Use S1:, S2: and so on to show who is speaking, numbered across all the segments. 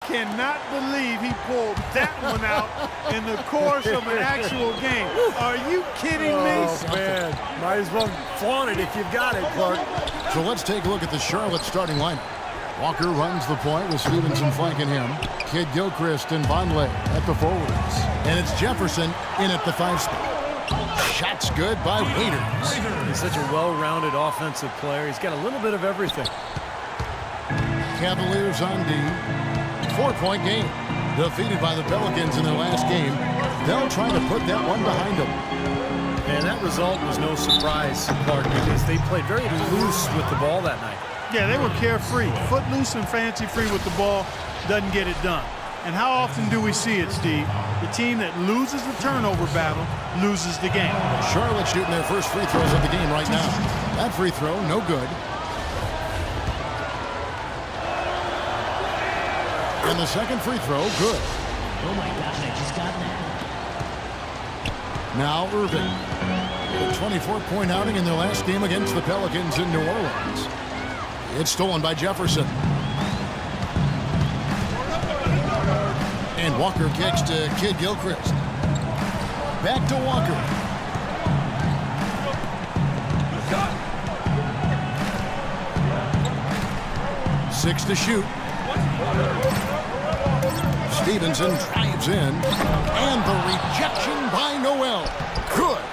S1: cannot believe he pulled that one out in the course of an actual game. Are you kidding me?
S2: Oh, man. Might as well flaunt it if you've got it, Clark.
S3: So let's take a look at the Charlotte starting lineup. Walker runs the point with Stevenson flanking him. Kid Gilchrist and Vonleh at the forwards. And it's Jefferson in at the 5 spot. Shots good by Waiters.
S2: He's such a well-rounded offensive player. He's got a little bit of everything.
S3: Cavaliers on D. 4-point game. Defeated by the Pelicans in their last game. They'll try to put that one behind them.
S2: And that result was no surprise, Clark, because they played very loose with the ball that night.
S1: Yeah, they were carefree. Footloose and fancy-free with the ball doesn't get it done. And how often do we see it, Steve? The team that loses the turnover battle loses the game.
S3: Charlotte shooting their first free throws of the game right now. That free throw, no good. And the second free throw, good.
S4: Oh my gosh, I just got that.
S3: Now Irving. A 24-point outing in their last game against the Pelicans in New Orleans. It's stolen by Jefferson. And Walker kicks to Kid Gilchrist. Back to Walker. Six to shoot. Stevenson drives in. And the rejection by Noel. Good.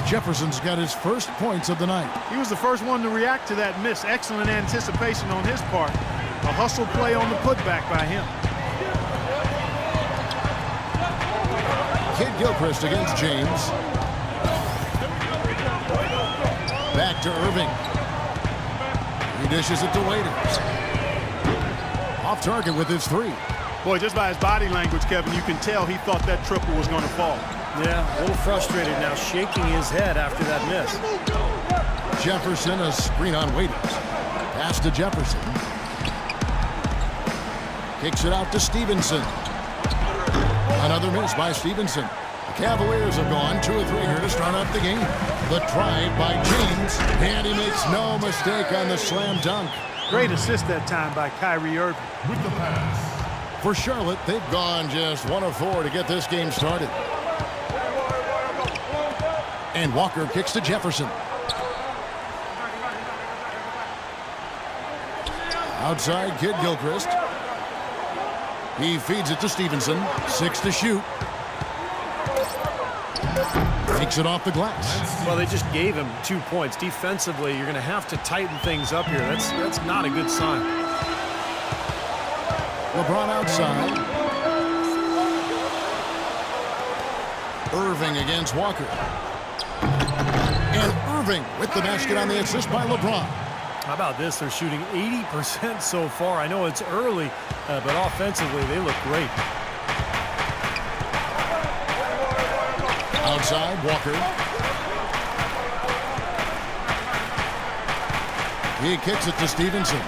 S3: Jefferson's got his first points of the night.
S1: He was the first one to react to that miss. Excellent anticipation on his part. A hustle play on the putback by him.
S3: Kid Gilchrist against James. Back to Irving. He dishes it to Waiters. Off target with his 3.
S1: Boy, just by his body language, Kevin, you can tell he thought that triple was going to fall.
S2: Yeah, a little frustrated now, shaking his head after that miss.
S3: Jefferson, a screen on Waiters. Pass to Jefferson. Kicks it out to Stevenson. Another miss by Stevenson. The Cavaliers have gone 2 of 3 here to start up the game. The drive by James, and he makes no mistake on the slam dunk.
S1: Great assist that time by Kyrie Irving.
S3: With the pass. For Charlotte, they've gone just 1 of 4 to get this game started. And Walker kicks to Jefferson. Outside, Kid Gilchrist. He feeds it to Stevenson. 6 to shoot. Takes it off the glass.
S2: Well, they just gave him 2 points. Defensively, you're going to have to tighten things up here. That's not a good sign.
S3: LeBron outside. Irving against Walker. And Irving with the basket on the assist by LeBron.
S2: How about this? They're shooting 80% so far. I know it's early, but offensively, they look great.
S3: Outside, Walker. He kicks it to Stevenson.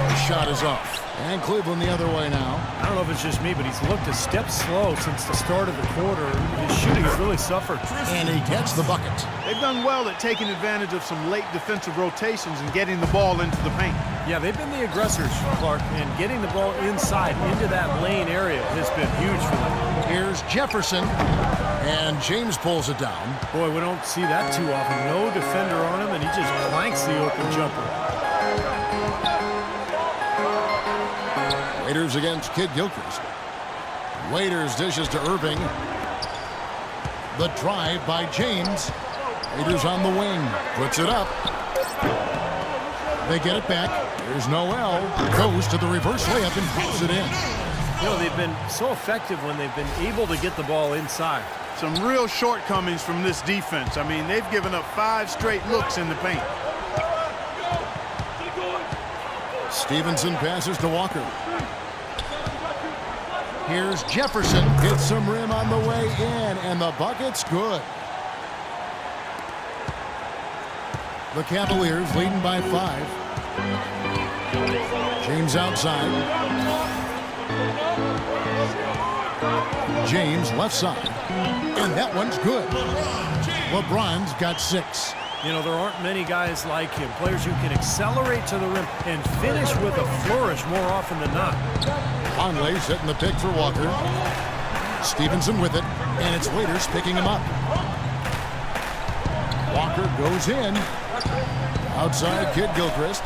S3: The shot is off. And Cleveland the other way now.
S2: I don't know if it's just me, but he's looked a step slow since the start of the quarter. His shooting has really suffered.
S3: And he gets the bucket.
S1: They've done well at taking advantage of some late defensive rotations and getting the ball into the paint.
S2: Yeah, they've been the aggressors, Clark, and getting the ball inside into that lane area has been huge for them.
S3: Here's Jefferson, and James pulls it down.
S2: Boy, we don't see that too often. No defender on him, and he just blanks the open jumper.
S3: Waiters against Kid Gilchrist. Waiters dishes to Irving. The drive by James. Waiters on the wing. Puts it up. They get it back. Here's Noel. Goes to the reverse layup and puts it in.
S2: You know, they've been so effective when they've been able to get the ball inside.
S1: Some real shortcomings from this defense. I mean, they've given up 5 straight looks in the paint.
S3: Stevenson passes to Walker. Here's Jefferson. Hits some rim on the way in, and the bucket's good. The Cavaliers leading by 5. James outside. James left side. And that one's good. LeBron's got 6.
S2: You know, there aren't many guys like him, players who can accelerate to the rim and finish with a flourish more often than not.
S3: Conley setting the pick for Walker. Stevenson with it, and it's Waiters picking him up. Walker goes in. Outside, Kid Gilchrist.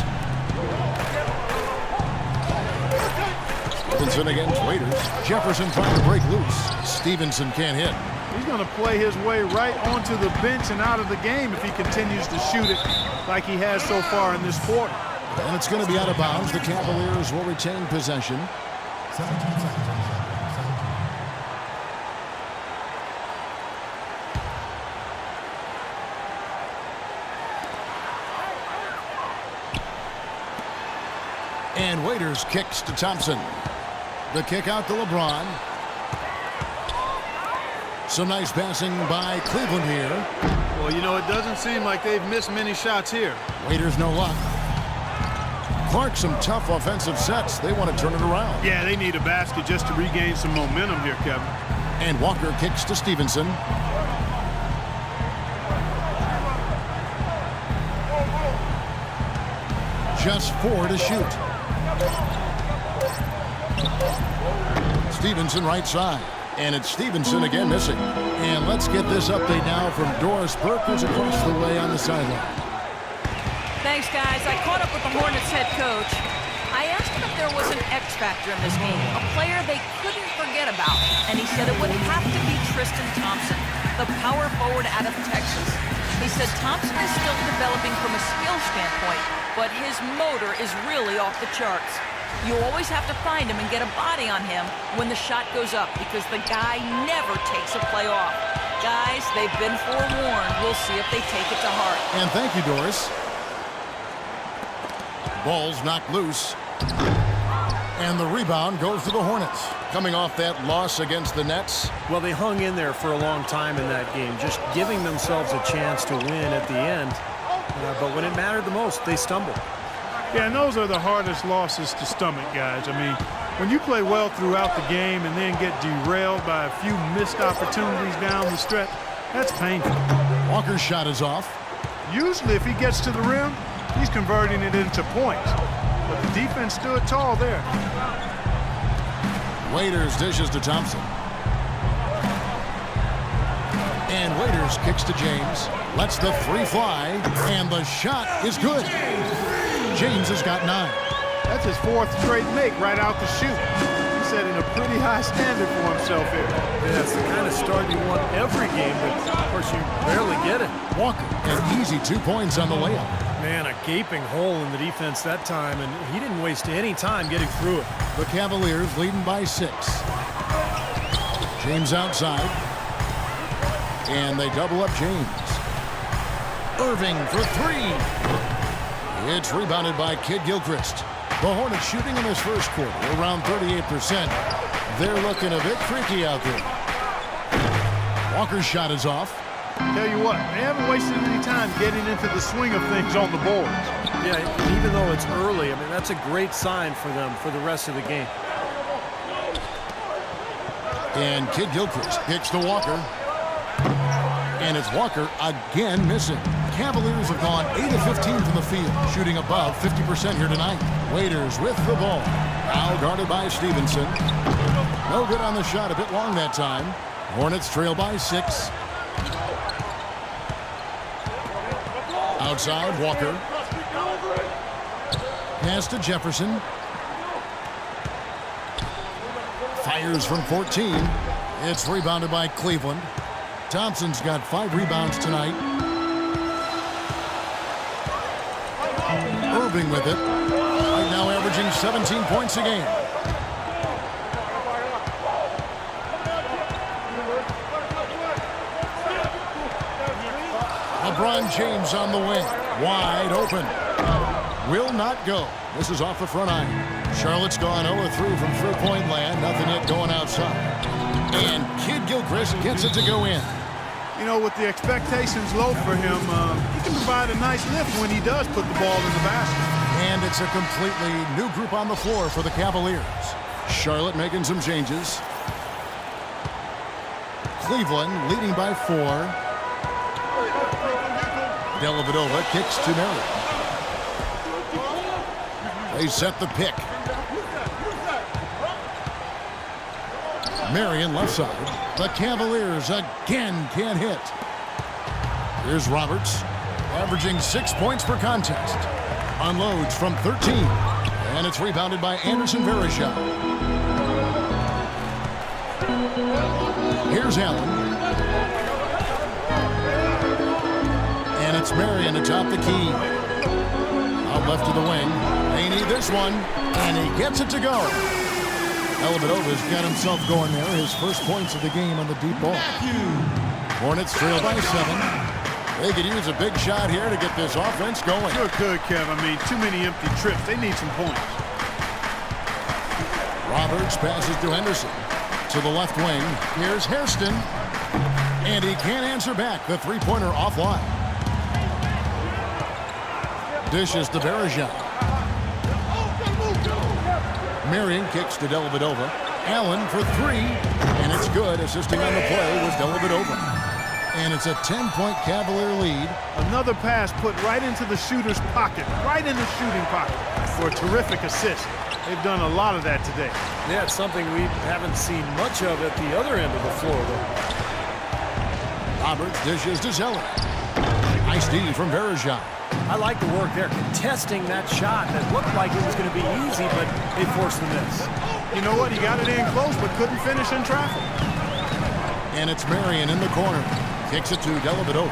S3: Stevenson against Waiters. Jefferson trying to break loose. Stevenson can't hit.
S1: He's going to play his way right onto the bench and out of the game if he continues to shoot it like he has so far in this quarter.
S3: And it's going to be out of bounds. The Cavaliers will retain possession. And Waiters kicks to Thompson. The kick out to LeBron. Some nice passing by Cleveland here.
S1: Well, you know, it doesn't seem like they've missed many shots here.
S3: Waiters no luck. Clark, some tough offensive sets. They want to turn it around.
S1: Yeah, they need a basket just to regain some momentum here, Kevin.
S3: And Walker kicks to Stevenson. Just 4 to shoot. Stevenson right side. And it's Stevenson again missing. And let's get this update now from Doris Burke, who's across the way on the sideline.
S5: Thanks, guys. I caught up with the Hornets head coach. I asked him if there was an X factor in this game, a player they couldn't forget about. And he said it would have to be Tristan Thompson, the power forward out of Texas. He said Thompson is still developing from a skill standpoint, but his motor is really off the charts. You always have to find him and get a body on him when the shot goes up because the guy never takes a play off. Guys, they've been forewarned. We'll see if they take it to heart.
S3: And thank you, Doris. Ball's knocked loose. And the rebound goes to the Hornets. Coming off that loss against the Nets.
S2: Well, they hung in there for a long time in that game, just giving themselves a chance to win at the end. But when it mattered the most, they stumbled.
S1: Yeah, and those are the hardest losses to stomach, guys. I mean, when you play well throughout the game and then get derailed by a few missed opportunities down the stretch, that's painful.
S3: Walker's shot is off.
S1: Usually, if he gets to the rim, he's converting it into points. But the defense stood tall there.
S3: Waiters dishes to Thompson. And Waiters kicks to James. Lets the three fly. And the shot is good. James has got 9.
S1: That's his 4th straight make right out the chute. He's setting a pretty high standard for himself here.
S2: Yeah, that's the kind of start you want every game, but of course you barely get it.
S3: Walker, an easy 2 points on the layup.
S2: Man, a gaping hole in the defense that time, and he didn't waste any time getting through it.
S3: The Cavaliers leading by 6. James outside. And they double up James. Irving for 3. It's rebounded by Kid Gilchrist. The Hornets shooting in this first quarter around 38%. They're looking a bit freaky out there. Walker's shot is off.
S1: Tell you what, they haven't wasted any time getting into the swing of things on the boards.
S2: Yeah, and even though it's early, I mean, that's a great sign for them for the rest of the game.
S3: And Kid Gilchrist kicks to Walker. And it's Walker again missing. Cavaliers have gone 8 of 15 from the field, shooting above 50% here tonight. Waiters with the ball. Now guarded by Stevenson. No good on the shot, a bit long that time. Hornets trail by 6. Outside, Walker. Pass to Jefferson. Fires from 14. It's rebounded by Cleveland. Thompson's got 5 rebounds tonight. Irving with it. Right now averaging 17 points a game. LeBron James on the wing. Wide open. Will not go. This is off the front iron. Charlotte's gone 0-3 from three-point land. Nothing yet going outside. And Kid Gilchrist gets it to go in.
S1: You know, with the expectations low for him, he can provide a nice lift when he does put the ball in the basket.
S3: And it's a completely new group on the floor for the Cavaliers. Charlotte making some changes. Cleveland leading by 4. Dellavedova kicks to Marion. They set the pick. Marion left side. The Cavaliers again can't hit. Here's Roberts, averaging 6 points per contest. Unloads from 13. And it's rebounded by Anderson Varejao. Here's Allen. And it's Marion atop the key. Out left to the wing. They need this one. And he gets it to go. Dellavedova's got himself going there. His first points of the game on the deep ball. Hornets trail by 7. They could use a big shot here to get this offense going.
S1: Sure could, Kev. I mean, too many empty trips. They need some points.
S3: Roberts passes to Henderson. To the left wing. Here's Hairston. And he can't answer back. The three-pointer offline. Dishes to Varejao. Marion kicks to Dellavedova. Allen for 3. And it's good. Assisting on the play was Dellavedova. And it's a 10-point Cavalier lead.
S1: Another pass put right into the shooter's pocket, right in the shooting pocket for a terrific assist. They've done a lot of that today.
S2: Yeah, it's something we haven't seen much of at the other end of the floor, though.
S3: Roberts dishes to Zeller. Nice D from Varejao.
S2: I like the work there, contesting that shot that looked like it was going to be easy, but they forced the miss.
S1: You know what? He got it in close, but couldn't finish in traffic.
S3: And it's Marion in the corner. Kicks it to Dellavedova.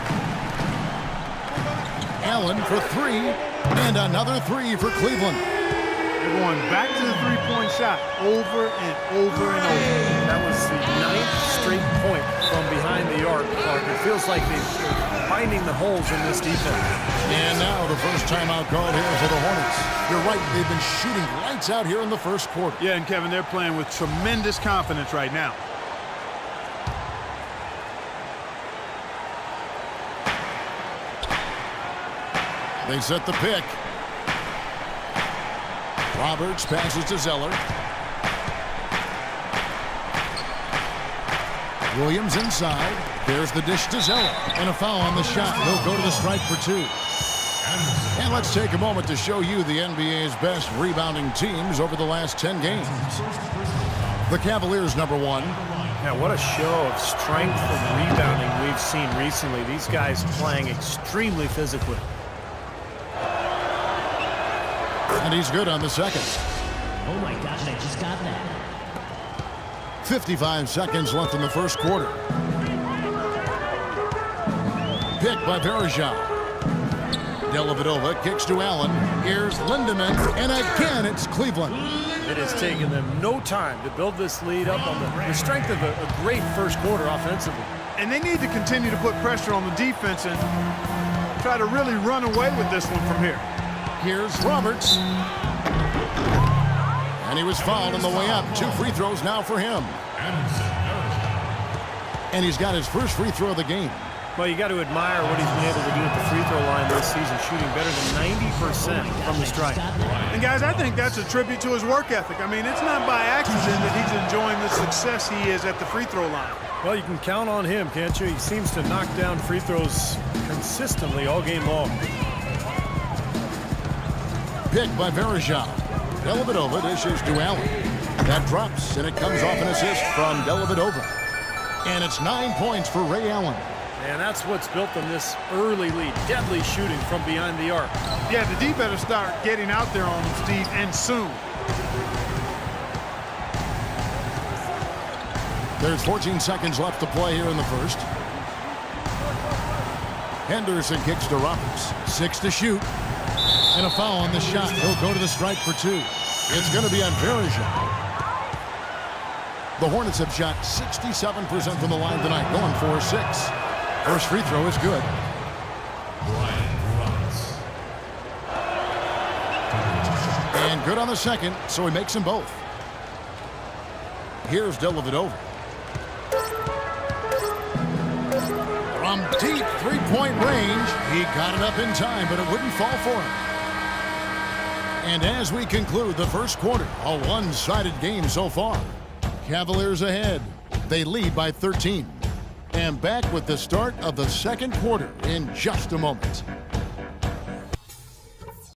S3: Allen for 3. And another 3 for Cleveland.
S1: They're going back to the three-point shot over and over and over.
S2: That was the 9th straight point from behind the arc. It feels like they're finding the holes in this defense.
S3: And now the first timeout called here for the Hornets. You're right, they've been shooting lights out here in the first quarter.
S1: Yeah, and Kevin, they're playing with tremendous confidence right now.
S3: They set the pick. Roberts passes to Zeller. Williams inside. There's the dish to Zeller. And a foul on the shot. He'll go to the stripe for 2. And let's take a moment to show you the NBA's best rebounding teams over the last 10 games. The Cavaliers, number 1.
S2: Yeah, what a show of strength and rebounding we've seen recently. These guys playing extremely physically.
S3: And he's good on the second.
S4: Oh my gosh, I just got that.
S3: 55 seconds left in the first quarter. Pick by Varejao. Dellavedova kicks to Allen. Here's Lindemann. And again, it's Cleveland.
S2: It has taken them no time to build this lead up on the strength of a great first quarter offensively.
S1: And they need to continue to put pressure on the defense and try to really run away with this one from here.
S3: Here's Roberts. And he was fouled on the way up. 2 free throws now for him. And he's got his first free throw of the game.
S2: Well, you got to admire what he's been able to do at the free throw line this season, shooting better than 90% from the stripe.
S1: And guys, I think that's a tribute to his work ethic. I mean, it's not by accident that he's enjoying the success he is at the free throw line.
S2: Well, you can count on him, can't you? He seems to knock down free throws consistently all game long.
S3: Pick by Varejao. Dellavedova dishes to Allen. That drops, and it comes off an assist from Dellavedova. And it's 9 points for Ray Allen.
S2: And that's what's built them this early lead. Deadly shooting from behind the arc.
S1: Yeah, the D better start getting out there on him, Steve, and soon.
S3: There's 14 seconds left to play here in the first. Henderson kicks to Roberts. 6 to shoot. And a foul on the shot. He'll go to the stripe for 2. It's going to be on Varejao. The Hornets have shot 67% from the line tonight, going 4-6. First free throw is good. And good on the second, so he makes them both. Here's Dellavedova. From deep three-point range, he got it up in time, but it wouldn't fall for him. And as we conclude the first quarter, a one-sided game so far. Cavaliers ahead. They lead by 13. And back with the start of the second quarter in just a moment.